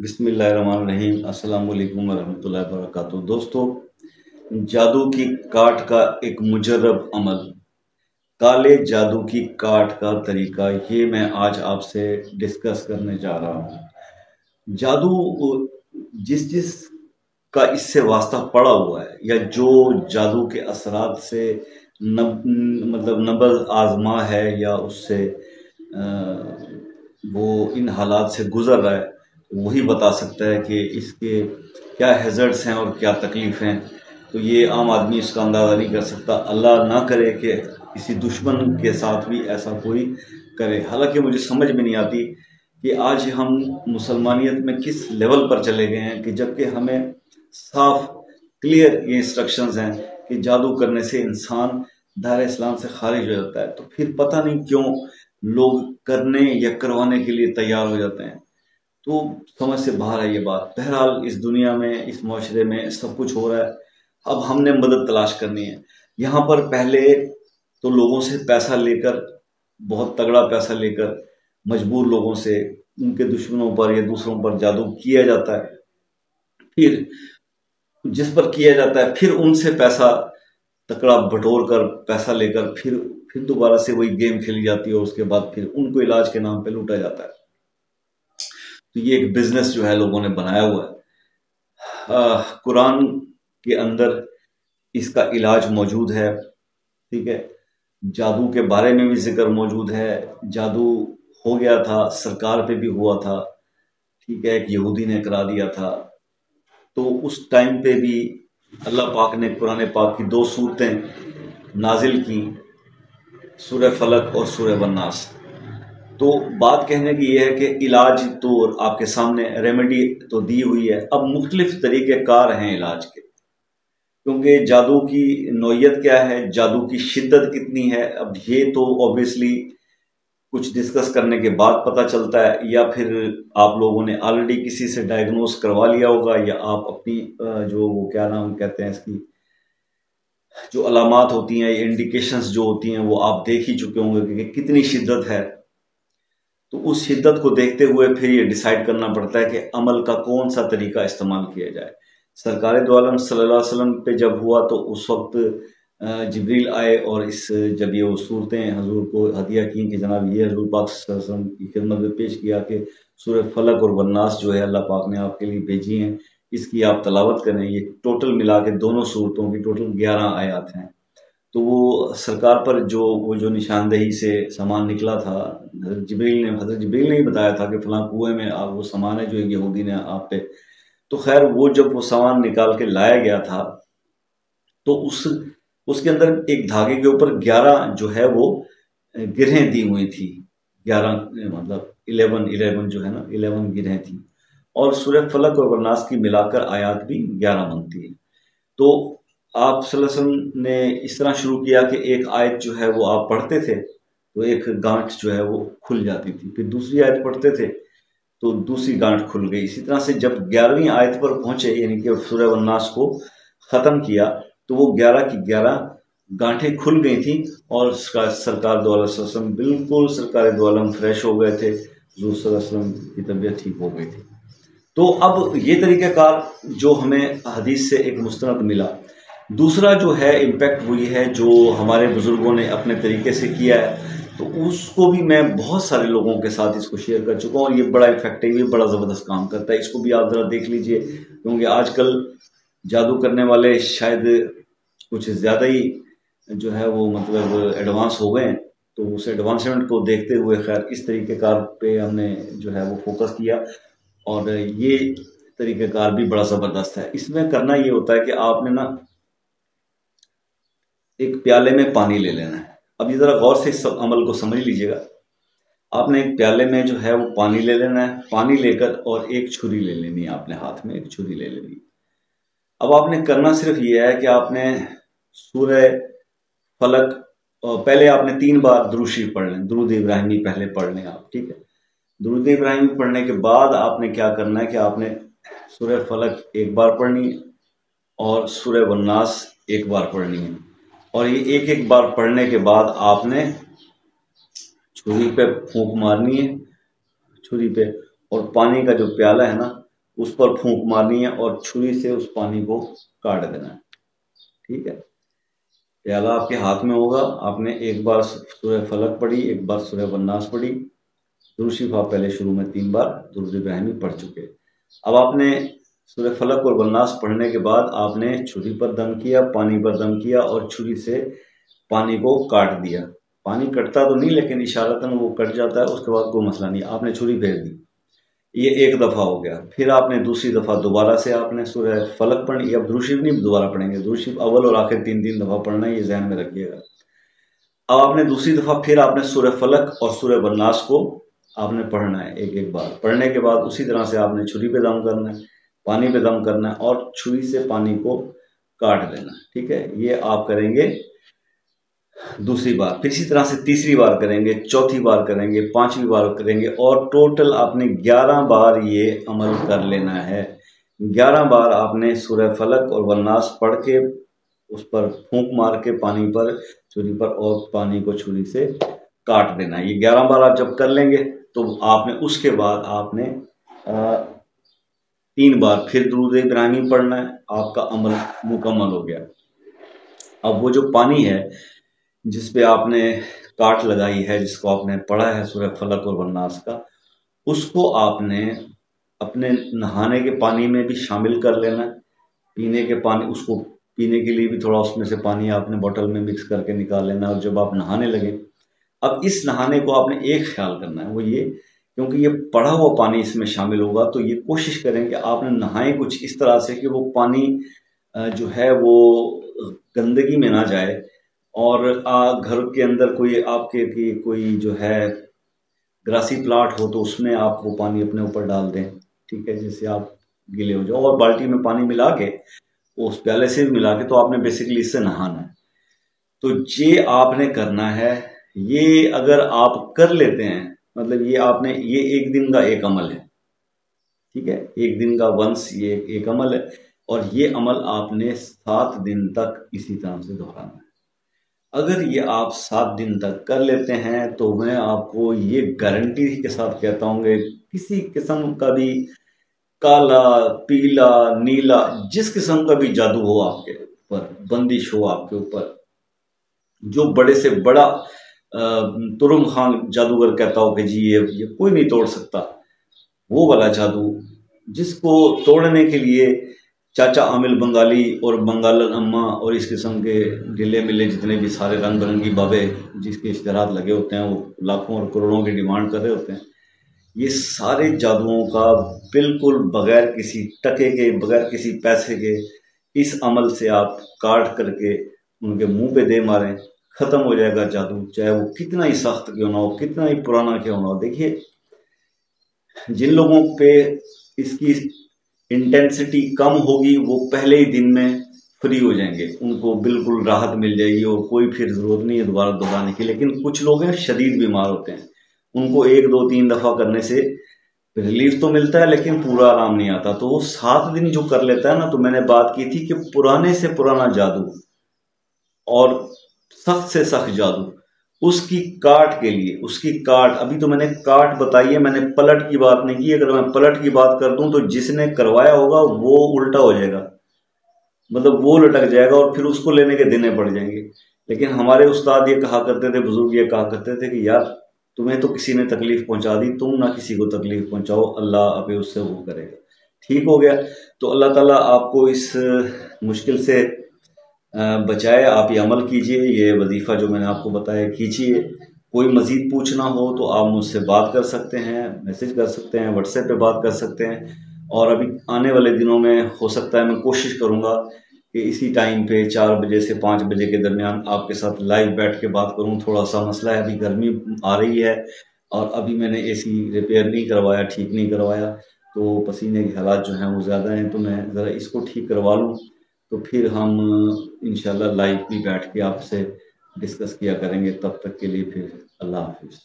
بسم اللہ الرحمن الرحیم۔ السلام علیکم ورحمۃ اللہ وبرکاتہ۔ دوستو، جادو کی کاٹ کا ایک مجرب عمل، کالے جادو کی کاٹ کا طریقہ، یہ میں آج آپ سے ڈسکس کرنے جا رہا ہوں۔ جادو جس کا اس سے واسطہ پڑا ہوا ہے یا جو جادو کے اثرات سے نبض آزما ہے یا اس سے وہ ان حالات سے گزر رہا ہے، وہی بتا سکتا ہے کہ اس کے کیا ہیزرڈز ہیں اور کیا تکلیف ہیں۔ تو یہ عام آدمی اس کا اندازہ نہیں کر سکتا، اللہ نہ کرے کہ کسی دشمن کے ساتھ بھی ایسا کوئی کرے۔ حالانکہ مجھے سمجھ میں نہیں آتی کہ آج ہم مسلمانیت میں کس لیول پر چلے گئے ہیں کہ جبکہ ہمیں صاف کلیئر یہ انسٹرکشنز ہیں کہ جادو کرنے سے انسان دائرہ اسلام سے خارج ہو جاتا ہے، تو پھر پتہ نہیں کیوں لوگ کرنے یا کروانے کے لیے تیار ہو جاتے ہیں۔ تو سمجھ سے باہر ہے یہ بات۔ بہرحال اس دنیا میں، اس معاشرے میں سب کچھ ہو رہا ہے، اب ہم نے مدد تلاش کرنی ہے۔ یہاں پر پہلے تو لوگوں سے پیسہ لے کر، بہت تگڑا پیسہ لے کر، مجبور لوگوں سے ان کے دشمنوں پر یا دوسروں پر جادو کیا جاتا ہے، پھر جس پر کیا جاتا ہے پھر ان سے پیسہ تکڑا بٹور کر، پیسہ لے کر پھر دوبارہ سے وہی گیم کھیلی جاتی ہے، اور اس کے بعد پھر ان کو علاج کے نام پہ لوٹا جاتا ہے۔ تو یہ ایک بزنس جو ہے لوگوں نے بنایا ہوا ہے۔ قرآن کے اندر اس کا علاج موجود ہے، ٹھیک ہے۔ جادو کے بارے میں بھی ذکر موجود ہے۔ جادو ہو گیا تھا، سرکار پہ بھی ہوا تھا، ٹھیک ہے، ایک یہودی نے کرا دیا تھا۔ تو اس ٹائم پہ بھی اللہ پاک نے قرآن پاک کی 2 سورتیں نازل کی، سورہ فلق اور سورہ والناس۔ تو بات کہنے کی یہ ہے کہ علاج تو آپ کے سامنے ریمیڈی تو دی ہوئی ہے، اب مختلف طریقے کار ہیں علاج کے، کیونکہ جادو کی نوعیت کیا ہے، جادو کی شدت کتنی ہے، اب یہ تو اوبیسلی کچھ ڈسکس کرنے کے بعد پتہ چلتا ہے، یا پھر آپ لوگوں نے آلریڈی کسی سے ڈائگنوز کروا لیا ہوگا، یا آپ اپنی جو وہ کیا نام کہتے ہیں اس کی، جو علامات ہوتی ہیں، انڈیکیشنز جو ہوتی ہیں، وہ آپ دیکھ ہی چکے ہوں گے کہ کتنی شدت ہے۔ تو اس شدت کو دیکھتے ہوئے پھر یہ ڈیسائیڈ کرنا پڑتا ہے کہ عمل کا کون سا طریقہ استعمال کیا جائے۔ سرکار دو عالم صلی اللہ علیہ وسلم پہ جب ہوا تو اس وقت جبریل آئے اور جب یہ صورتیں حضور کو ہدیہ کی کہ جناب یہ حضور پاک صلی اللہ علیہ وسلم کی خدمت میں پیش کیا کہ سورہ فلق اور والناس جو ہے اللہ پاک نے آپ کے لیے بھیجی ہیں، اس کی آپ تلاوت کریں۔ یہ ٹوٹل ملا کے دونوں صورتوں کی ٹوٹل 11 آیات ہیں۔ تو وہ سرکار پر جو نشاندہی سے سامان نکلا تھا، حضرت جبریل نے ہی بتایا تھا کہ فلاں کنویں میں وہ سامان ہے جو ایک یہودی نے آپ پہ، تو خیر وہ جب وہ سامان نکال کے لایا گیا تھا تو اس کے اندر ایک دھاگے کے اوپر 11 جو ہے وہ گرہیں دی ہوئی تھی، 11 مطلب 11 جو ہے نا، 11 گرہیں تھی، اور سورہ فلق اور والناس کی ملا کر آیات بھی 11 بنتی ہے۔ تو آپ صلی اللہ علیہ وسلم نے اس طرح شروع کیا کہ ایک آیت جو ہے وہ آپ پڑھتے تھے تو ایک گانٹھ جو ہے وہ کھل جاتی تھی، پھر دوسری آیت پڑھتے تھے تو دوسری گانٹھ کھل گئی۔ اسی طرح سے جب 11ویں آیت پر پہنچے، یعنی کہ سورہ والناس کو ختم کیا، تو وہ 11 کی 11 گانٹھیں کھل گئی تھیں، اور سرکار دو عالم صلی اللہ علیہ وسلم بالکل سرکار دو عالم فریش ہو گئے تھے، حضور صلی اللہ علیہ وسلم کی طبیعت ٹھیک ہو گئی تھی۔ تو اب یہ طریقہ کار جو ہمیں حدیث سے ایک مستند ملا۔ دوسرا جو ہے امپیکٹ ہوئی ہے جو ہمارے بزرگوں نے اپنے طریقے سے کیا ہے، تو اس کو بھی میں بہت سارے لوگوں کے ساتھ اس کو شیئر کر چکا ہوں، اور یہ بڑا افیکٹو، یہ بڑا زبردست کام کرتا ہے۔ اس کو بھی آپ ذرا دیکھ لیجئے، کیونکہ آج کل جادو کرنے والے شاید کچھ زیادہ ہی جو ہے وہ مطلب ایڈوانس ہو گئے ہیں، تو اس ایڈوانسمنٹ کو دیکھتے ہوئے خیر اس طریقہ کار پہ ہم نے جو ہے وہ فوکس کیا، اور یہ طریقہ کار بھی بڑا زبردست ہے۔ اس میں کرنا یہ ہوتا ہے کہ آپ نے نا ایک پیالے میں پانی لے لینا ہے۔ اب یہ ذرا غور سے اس عمل کو سمجھ لیجئے گا۔ آپ نے ایک پیالے میں جو ہے وہ پانی لے لینا ہے، پانی لے کر اور ایک چھری لے لینی ہے، آپ نے ہاتھ میں ایک چھری لے لینی ہے۔ اب آپ نے کرنا صرف یہ ہے کہ آپ نے سورہ فلق، پہلے آپ نے 3 بار درود شریف پڑھ لیں، درود ابراہیمی پہلے پڑھ لیں آپ، ٹھیک ہے۔ درود ابراہیمی پڑھنے کے بعد آپ نے کیا کرنا ہے کہ آپ نے سورہ فلق ایک بار پڑھنی ہے، اور سورہ والناس ایک بار پڑھنی ہے، اور یہ ایک بار پڑھنے کے بعد آپ نے چھری پہ پھونک مارنی ہے، چھری پہ، اور پانی کا جو پیالہ ہے نا उस पर फूंक मारनी है और छुरी से उस पानी को काट देना है। ठीक है, प्याला आपके हाथ में होगा, आपने एक बार सूरह फलक पढ़ी, एक बार सूरह वन्नास पढ़ी, दुरूद शरीफ आप पहले शुरू में 3 बार दुरूद इब्राहिमी पढ़ चुके। अब आपने सूरह फलक और वन्नास पढ़ने के बाद आपने छुरी पर दम किया, पानी पर दम किया और छुरी से पानी को काट दिया। पानी कटता तो नहीं, लेकिन इशारतन वो कट जाता है, उसके बाद कोई मसला नहीं, आपने छुरी फेर दी। ये एक दफ़ा हो गया। फिर आपने दूसरी दफ़ा दोबारा से आपने सूरह फलक पढ़ी। अब दुरूद शरीफ नहीं दोबारा पढ़ेंगे, दुरूद शरीफ अव्वल और आखिर 3 दफ़ा पढ़ना है, ये ज़हन में रखिएगा। अब आपने दूसरी दफ़ा फिर आपने सूरह फलक और सूरह वन्नास को आपने पढ़ना है एक एक बार। पढ़ने के बाद उसी तरह से आपने छुरी पे दम करना है, पानी पे दम करना है और छुरी से पानी को काट देना है। ठीक है, ये आप करेंगे दूसरी बार, फिर इसी तरह से तीसरी बार करेंगे, चौथी बार करेंगे, 5वीं बार करेंगे और टोटल आपने 11 बार ये अमल कर लेना है। 11 बार आपने सूरह फलक और वन्नास पढ़ के उस पर फूंक मार के पानी पर छुरी पर और पानी को छुरी से काट देना है। ये 11 बार आप जब कर लेंगे तो आपने उसके बाद आपने 3 बार फिर दुरूद इब्राहिमी पढ़ना है, आपका अमल मुकम्मल हो गया। अब वो जो पानी है जिस पे आपने काट लगाई है, जिसको आपने पढ़ा है सूरह फलक और वन्नास का, उसको आपने अपने नहाने के पानी में भी शामिल कर लेना है। पीने के पानी, उसको पीने के लिए भी थोड़ा उसमें से पानी आपने बोतल में मिक्स करके निकाल लेना है। और जब आप नहाने लगे, अब इस नहाने को आपने एक ख्याल करना है, वो ये, क्योंकि ये पड़ा हुआ पानी इसमें शामिल होगा, तो ये कोशिश करें कि आपने नहाए कुछ इस तरह से कि वो पानी जो है वो गंदगी में ना जाए। और घर के अंदर कोई आपके की कोई जो है ग्रासी प्लाट हो तो उसमें आप वो पानी अपने ऊपर डाल दें। ठीक है, जिससे आप गीले हो जाओ, और बाल्टी में पानी मिला के उस प्याले से भी मिला के, तो आपने बेसिकली इससे नहाना है। तो ये आपने करना है। ये अगर आप कर लेते हैं, मतलब ये आपने, ये एक दिन का एक अमल है। ठीक है, एक दिन का वंस ये एक अमल है, और ये अमल आपने 7 दिन तक इसी तरह से दोहराना है। अगर ये आप 7 दिन तक कर लेते हैं तो मैं आपको ये गारंटी के साथ कहता हूँ कि किसी किस्म का भी काला, पीला, नीला, जिस किस्म का भी जादू हो आपके ऊपर, बंदिश हो आपके ऊपर, जो बड़े से बड़ा तुरुम खान जादूगर कहता हो कि जी ये कोई नहीं तोड़ सकता, वो वाला जादू, जिसको तोड़ने के लिए चाचा आमिल बंगाली और बंगालन अम्मा और इस किस्म के ढिले मिले जितने भी सारे रंग बिरंगी बाबे जिसके इश्तहारात लगे होते हैं, वो लाखों और करोड़ों की डिमांड कर रहे होते हैं, ये सारे जादुओं का बिल्कुल बगैर किसी टके के, बगैर किसी पैसे के, इस अमल से आप काट करके उनके मुंह पे दे मारें, ख़त्म हो जाएगा जादू, चाहे वो कितना ही सख्त क्यों ना हो, कितना ही पुराना क्यों ना हो। देखिए, जिन लोगों पे इसकी इंटेंसिटी कम होगी वो पहले ही दिन में फ्री हो जाएंगे, उनको बिल्कुल राहत मिल जाएगी और कोई फिर ज़रूरत नहीं है दोबारा दोहराने की। लेकिन कुछ लोग हैं शदीद बीमार होते हैं, उनको 1 2 3 दफ़ा करने से रिलीफ तो मिलता है लेकिन पूरा आराम नहीं आता। तो वो 7 दिन जो कर लेता है ना, तो मैंने बात की थी कि पुराने से पुराना जादू और सख्त से सख्त जादू, उसकी काट के लिए, उसकी काट, अभी तो मैंने काट बताई है, मैंने पलट की बात नहीं की। अगर मैं पलट की बात कर दूं तो जिसने करवाया होगा वो उल्टा हो जाएगा, मतलब वो लटक जाएगा और फिर उसको लेने के देने पड़ जाएंगे। लेकिन हमारे उस्ताद ये कहा करते थे, बुजुर्ग ये कहा करते थे कि यार तुम्हें तो किसी ने तकलीफ पहुंचा दी, तुम ना किसी को तकलीफ पहुंचाओ, अल्लाह अभी उससे वो करेगा। ठीक हो गया। तो अल्लाह ताला आपको इस मुश्किल से बचाए। आप ये अमल कीजिए, ये वजीफ़ा जो मैंने आपको बताया कीजिए। कोई मज़ीद पूछना हो तो आप मुझसे बात कर सकते हैं, मैसेज कर सकते हैं, व्हाट्सएप पे बात कर सकते हैं। और अभी आने वाले दिनों में हो सकता है मैं कोशिश करूँगा कि इसी टाइम पे 4 बजे से 5 बजे के दरमियान आपके साथ लाइव बैठ के बात करूँ। थोड़ा सा मसला है, अभी गर्मी आ रही है और अभी मैंने एसी रिपेयर नहीं करवाया, ठीक नहीं करवाया, तो पसीने के हालात जो हैं वो ज़्यादा हैं, तो मैं ज़रा इसको ठीक करवा लूँ, तो फिर हम इंशाल्लाह लाइव भी बैठ के आपसे डिस्कस किया करेंगे। तब तक के लिए फिर अल्लाह हाफिज़।